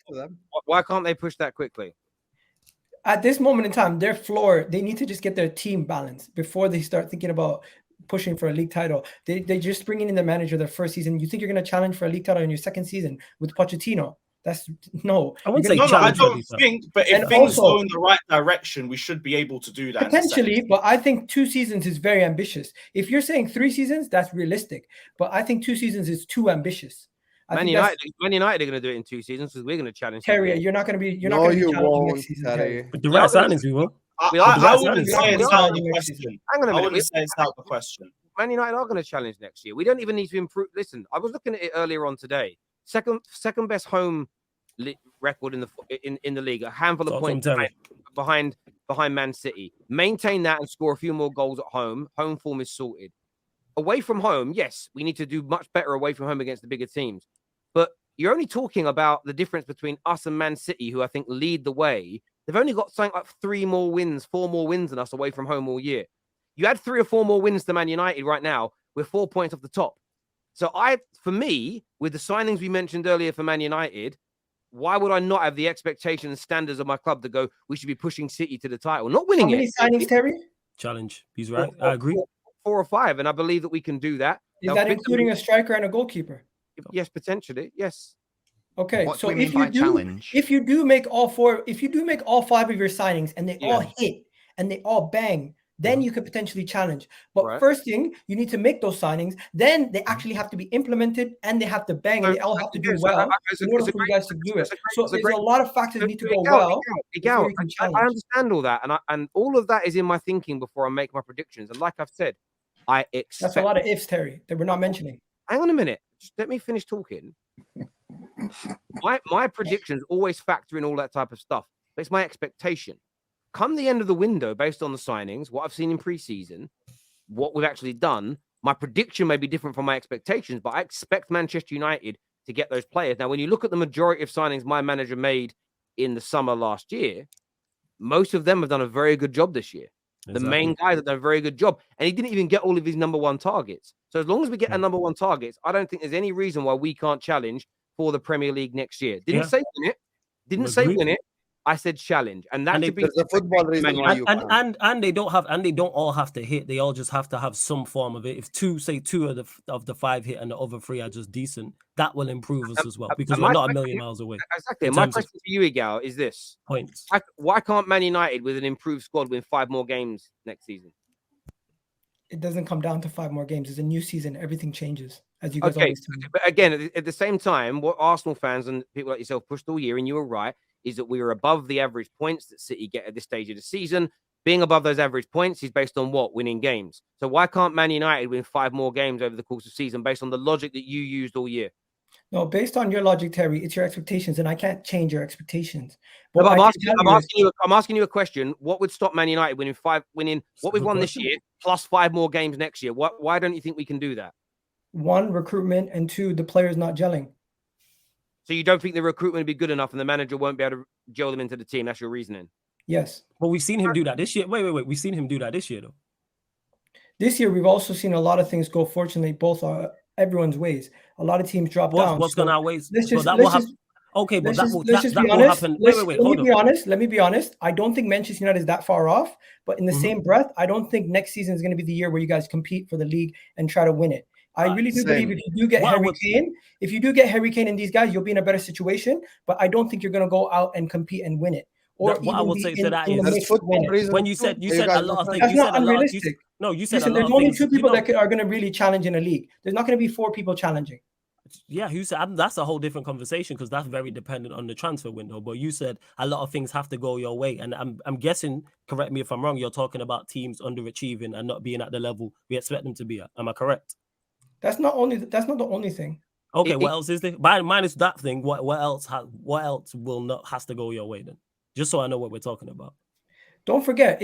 for them. Why can't they push that quickly? At this moment in time, their floor, they need to just get their team balanced before they start thinking about pushing for a league title. They just bringing in the manager their first season. You think you're going to challenge for a league title in your second season with Pochettino? That's no. I wouldn't say No, I challenge. don't think. But if And things also- go in the right direction, we should be able to do that. Potentially, but I think 2 seasons is very ambitious. If you're saying 3 seasons, that's realistic. But I think 2 seasons is too ambitious. Man United are going to do it in 2 seasons because we're going to challenge. Terry, you're not going to be. You're not No, going to you be challenging won't, next season, Terry. Terry. With the right signings, we will. I wouldn't say it's out of the question. Hang on a I minute. wouldn't say it's out of the question. Man United are going to challenge next year. We don't even need to improve. Listen, I was looking at it earlier on today. Second best home record in the league. A handful of points behind Man City. Maintain that and score a few more goals at home. Home form is sorted. Away from home, yes, we need to do much better away from home against the bigger teams. But you're only talking about the difference between us and Man City, who I think lead the way. They've only got something like 4 more wins than us away from home all year. You add 3 or 4 more wins to Man United right now, we're 4 points off the top. So for me, with the signings we mentioned earlier for Man United, why would I not have the expectations and standards of my club to go, we should be pushing City to the title, not winning How many signings, Terry? Challenge. He's right. I agree. 4 or 5, and I believe that we can do that. Is that including a striker and a goalkeeper? Yes, potentially. Yes. Okay, What so do we if mean you by do, challenge? if you do make all 5 of your signings and they all hit and they all bang, then you could potentially challenge. But first thing, you need to make those signings. Then they actually have to be implemented and they have to bang and they all have to do well in order for you guys to do it. So there's a lot of factors need to go well. I understand all that, and all of that is in my thinking before I make my predictions. And like I've said, I expect that's a lot of ifs, Terry, that we're not mentioning. Hang on a minute. Just let me finish talking. My predictions always factor in all that type of stuff. But it's my expectation. Come the end of the window, based on the signings, what I've seen in pre-season, what we've actually done, my prediction may be different from my expectations, but I expect Manchester United to get those players. Now, when you look at the majority of signings my manager made in the summer last year, most of them have done a very good job this year. Exactly. The main guys have done a very good job. And he didn't even get all of his number 1 targets. So as long as we get a number 1 targets, I don't think there's any reason why we can't challenge for the Premier League next year. Didn't say win it. Didn't say win it. I said challenge, and that should be the football reason why you and they don't all have to hit. They all just have to have some form of it. If 2 of the 5 hit and the other 3 are just decent, that will improve us as well because we're not a million miles away. Exactly. My question to you, Igal, is this: points. Why can't Man United, with an improved squad, win 5 more games next season? It doesn't come down to 5 more games. It's a new season. Everything changes, as you guys always do. But again, at the same time, what Arsenal fans and people like yourself pushed all year, and you were right, is that we were above the average points that City get at this stage of the season. Being above those average points is based on what? Winning games. So why can't Man United win 5 more games over the course of the season based on the logic that you used all year? No, based on your logic, Terry, it's your expectations, and I can't change your expectations. But I'm asking you a question. What would stop Man United winning what we've won this year plus 5 more games next year? Why don't you think we can do that? 1, recruitment, and 2, the players not gelling. So you don't think the recruitment will be good enough and the manager won't be able to gel them into the team? That's your reasoning? Yes. Well, we've seen him do that this year. Wait. We've seen him do that this year, though. This year, we've also seen a lot of things go, fortunately, both are everyone's ways. A lot of teams drop down. What's going our ways? Let's just Let me be honest. I don't think Manchester United is that far off, but in the same breath, I don't think next season is going to be the year where you guys compete for the league and try to win it. I really do believe if you do get Harry Kane and these guys, you'll be in a better situation. But I don't think you're going to go out and compete and win it. Or what I would say to that is when you said a lot of things. That's not unrealistic. You said there's only 2 people that are going to really challenge in a league. There's not going to be 4 people challenging. Yeah, who said that's a whole different conversation because that's very dependent on the transfer window. But you said a lot of things have to go your way, and I'm guessing. Correct me if I'm wrong. You're talking about teams underachieving and not being at the level we expect them to be at. Am I correct? That's not the only thing. Okay, what else is there? Minus that thing, what else has to go your way then? Just so I know what we're talking about. Don't forget,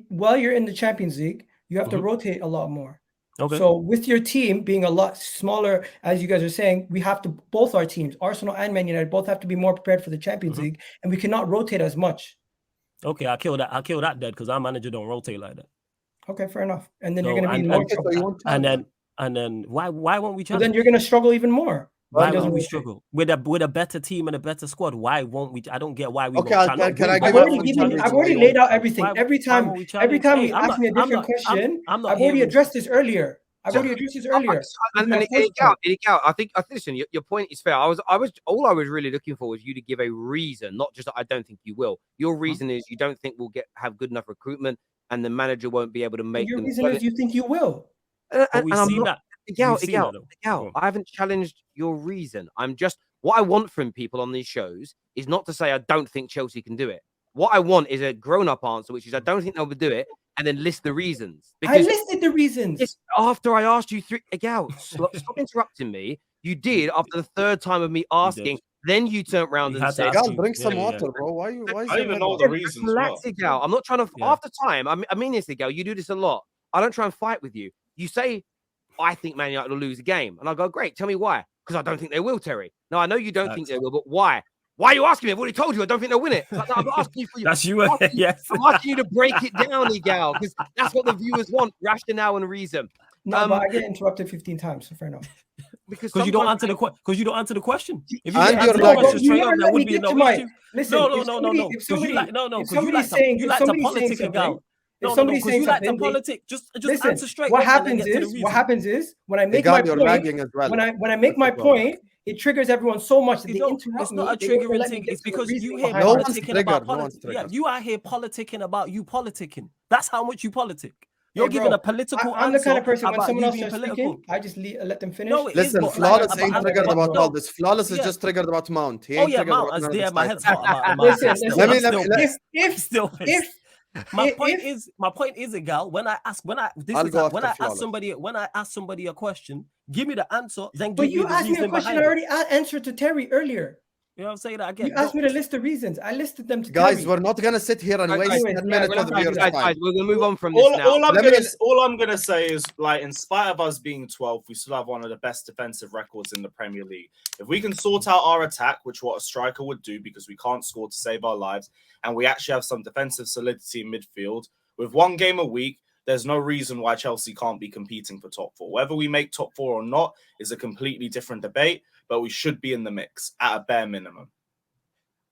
while you're in the Champions League, you have to rotate a lot more. Okay. So with your team being a lot smaller, as you guys are saying, we have to, both our teams, Arsenal and Man United, both have to be more prepared for the Champions League, and we cannot rotate as much. Okay, I kill that dead because our manager don't rotate like that. Okay, fair enough. And then you're going to be more trouble. And then why won't we challenge? But then you're going to struggle even more. Why won't we struggle with a better team and a better squad? Why won't we? I don't get why we. Okay, won't can I I've already laid out everything. Every time we ask me a different question, I've already addressed this earlier. And I think listen, your point is fair. All I was really looking for was you to give a reason, not just that I don't think you will. Your reason is you don't think we'll have good enough recruitment, and the manager won't be able to make. Your reason is you think you will. We've seen that. I haven't challenged your reason. What I want from people on these shows is not to say I don't think Chelsea can do it. What I want is a grown-up answer, which is I don't think they'll do it, and then list the reasons. I listed the reasons. It's after I asked you stop interrupting me. You did after the third time of me asking. Then you turned around and said, bring some water, bro. Why I don't even know the reasons. Relax, Gal. I'm not trying to. After time, I mean this, Gal. You do this a lot. I don't try and fight with you. You say, I think Man United will lose a game. And I go, great. Tell me why. Because I don't think they will, Terry. Now, I know you don't think they will, but why? Why are you asking me? I've already told you I don't think they'll win it. Like, no, I'm not asking you for That's you. Yes. I'm asking you to break it down, Gal, because that's what the viewers want. Rationale and reason. No, but I get interrupted 15 times, so fair enough. Because you don't answer the question. Because you don't answer the question. If you answer the question straight up, that would be no issue. Listen, no. Because you like you like to politic a gal. If somebody's saying you like to politic, just listen, answer straight. What happens is when I make my point, when I make my point, it triggers everyone so much that they interrupt me. It's not a triggering thing. It's because you hear politicking about politics. Yeah, you are here politicking about you politicking. That's how much you politic. You're giving a political answer. I'm the kind of person when someone else starts speaking, I just let them finish. No, listen, Flawless ain't triggered about all this. Flawless is just triggered about Mount. Mount is there. My head's hot about Listen, my point is, Gal, when I ask somebody a question, give me the answer, then give me the reason. But you asked me a question I already answered to Terry earlier. You know what I'm saying? That again. You asked me to list the reasons. I listed them to guys, Terry. We're not gonna sit here and waste 10 minutes of your time. We're gonna move on from this now. All I'm gonna say is, like, in spite of us being 12th, we still have one of the best defensive records in the Premier League. If we can sort out our attack, which what a striker would do, because we can't score to save our lives, and we actually have some defensive solidity in midfield, with one game a week, there's no reason why Chelsea can't be competing for top four. Whether we make top four or not is a completely different debate, but we should be in the mix at a bare minimum.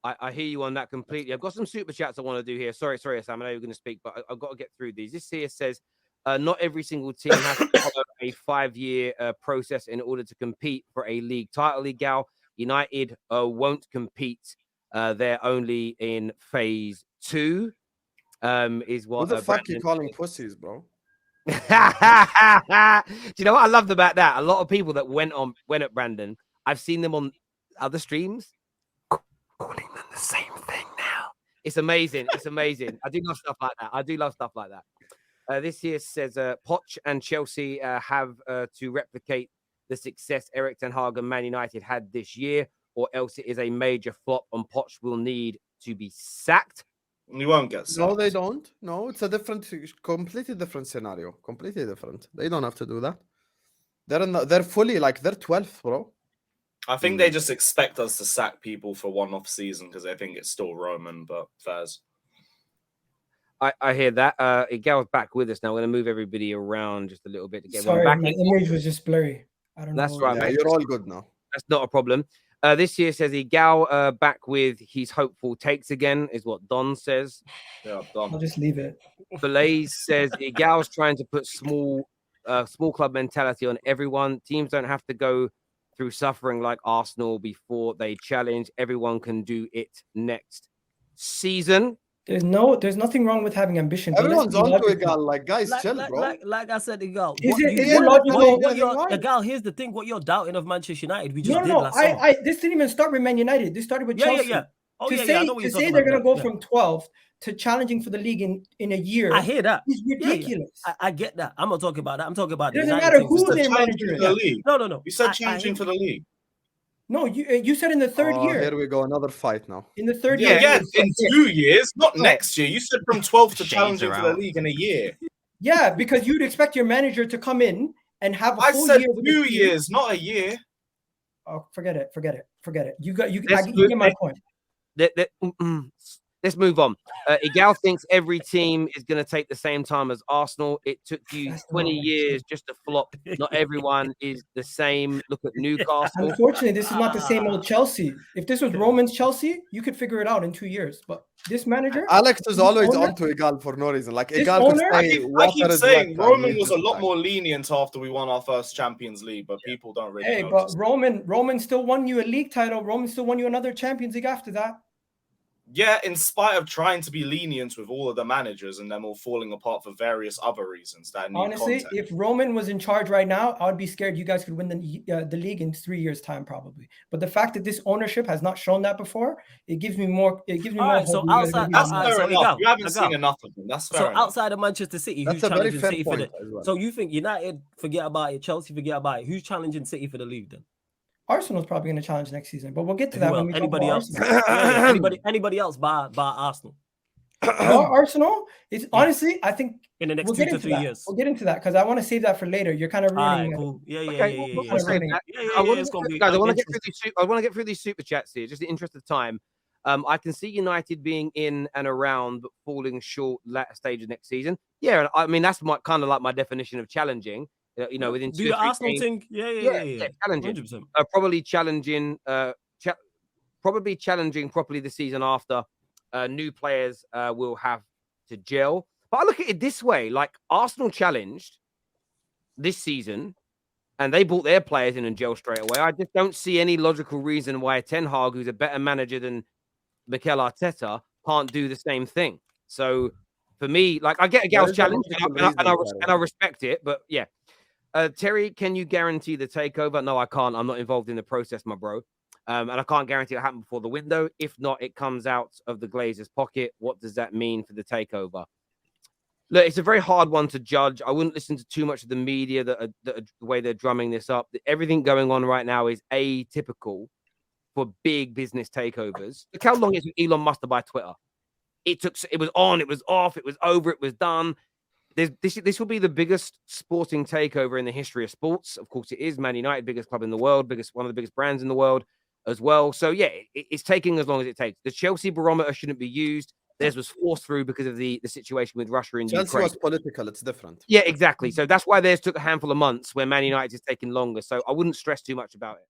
I hear you on that completely. I've got some super chats I want to do here. Sorry, Sam. I know you're going to speak, but I've got to get through these. This here says, not every single team has to follow a 5-year process in order to compete for a league title. Gal, United won't compete. They're only in phase 2. Is what the fuck you calling pussies, bro? Do you know what I loved about that? A lot of people that went at Brandon, I've seen them on other streams calling them the same thing now. It's amazing. It's amazing. I do love stuff like that. This here says Poch and Chelsea have to replicate the success Eric Ten Hag and Man United had this year, or else it is a major flop and Poch will need to be sacked. You won't get sacked. No, they don't. No, it's a completely different scenario. Completely different. They don't have to do that. They're fully they're 12th, bro. I think they just expect us to sack people for one off season because they think it's still Roman, but fairs. I hear that. Gal's back with us now. We're going to move everybody around just a little bit to get Sorry, back. My image was just blurry. I don't know. That's right, mate. You're all good now. That's not a problem. This year says Gal back with his hopeful takes again, is what Don says. Yeah, Don. I'll just leave it. Blaze says Gal's trying to put small club mentality on everyone. Teams don't have to go through suffering like Arsenal before they challenge. Everyone can do it next season. There's nothing wrong with having ambition. Everyone's on to it, Gal. Like, guys, chill, bro. Like I said, Gal. Is it logical? Gal, here's the thing. What you're doubting of Manchester United, we just did no. last summer. This didn't even start with Man United. This started with Chelsea. Yeah. To say they're going to go from 12th to challenging for the league in a year. I hear that. It's ridiculous. Yeah. I get that. I'm not talking about that. I'm talking about it doesn't matter who their manager is. No. You said challenging for the league. No, you said in the third year. Here we go, another fight now. In the third year. Yeah, in 2 years, not next year. You said from 12th to challenging for the league in a year. Yeah, because you'd expect your manager to come in and have a full year. I said 2 years, not a year. Oh, forget it. You get my point. let's move on. Igal thinks every team is going to take the same time as Arsenal. It took you 20 years just to flop. Not everyone is the same. Look at Newcastle. Unfortunately, this is not the same old Chelsea. If this was Roman's Chelsea, you could figure it out in 2 years. But this manager, Alex is always on to Igal for no reason. Like Igal could owner- say, I keep saying Roman was a lot lot more lenient after we won our first Champions League, but people don't really hey, know. but Roman still won you a league title. Roman still won you another Champions League after that. Yeah, in spite of trying to be lenient with all of the managers and them all falling apart for various other reasons that need Honestly, context. if Roman was in charge right now, I would be scared you guys could win the league in 3 years' time, probably. But the fact that this ownership has not shown that before, it gives me more. It gives me more hope. So you guys are outside, gonna That's be outside, fair so enough. Igal, You haven't Igal. seen enough of them. That's fair So enough. outside of Manchester City, That's who's a very challenging fair City for point the? as well. So you think United forget about it, Chelsea forget about it? Who's challenging City for the league then? Arsenal's probably going to challenge next season, but we'll get to Who that when else? we Anybody talk else? about Arsenal. Anybody else bar Arsenal Well, Arsenal, it's honestly, I think in the next we'll 2 get to into 3 that. years? We'll get into that because I want to save that for later. You're kind of All ruining right, it. cool. Yeah. We'll save that. I want to get through these. I want to get through these super chats here, just in the interest of time. I can see United being in and around, but falling short latter stage of next season. Yeah, I mean that's kind of like my definition of challenging. You know, within do the Arsenal thing. Yeah. Challenging. 100%. Probably challenging. Probably challenging properly the season after. New players will have to gel. But I look at it this way: like Arsenal challenged this season, and they brought their players in and gel straight away. I just don't see any logical reason why Ten Hag, who's a better manager than Mikel Arteta, can't do the same thing. So for me, like I get a Gal's challenge and I respect it, but yeah. Terry, can you guarantee the takeover? No, I can't. I'm not involved in the process, my bro. And I can't guarantee it'll happen before the window. If not, it comes out of the Glazers' pocket. What does that mean for the takeover? Look, it's a very hard one to judge. I wouldn't listen to too much of the media that are the way they're drumming this up. Everything going on right now is atypical for big business takeovers. Look how long it took Elon Musk to buy Twitter. It was on, it was off, it was over, it was done. This will be the biggest sporting takeover in the history of sports. Of course, it is Man United, biggest club in the world, one of the biggest brands in the world as well. So yeah, it's taking as long as it takes. The Chelsea barometer shouldn't be used. Theirs was forced through because of the situation with Russia and Chelsea Ukraine. was political. It's different. Yeah, exactly. So that's why theirs took a handful of months, where Man United is taking longer. So I wouldn't stress too much about it.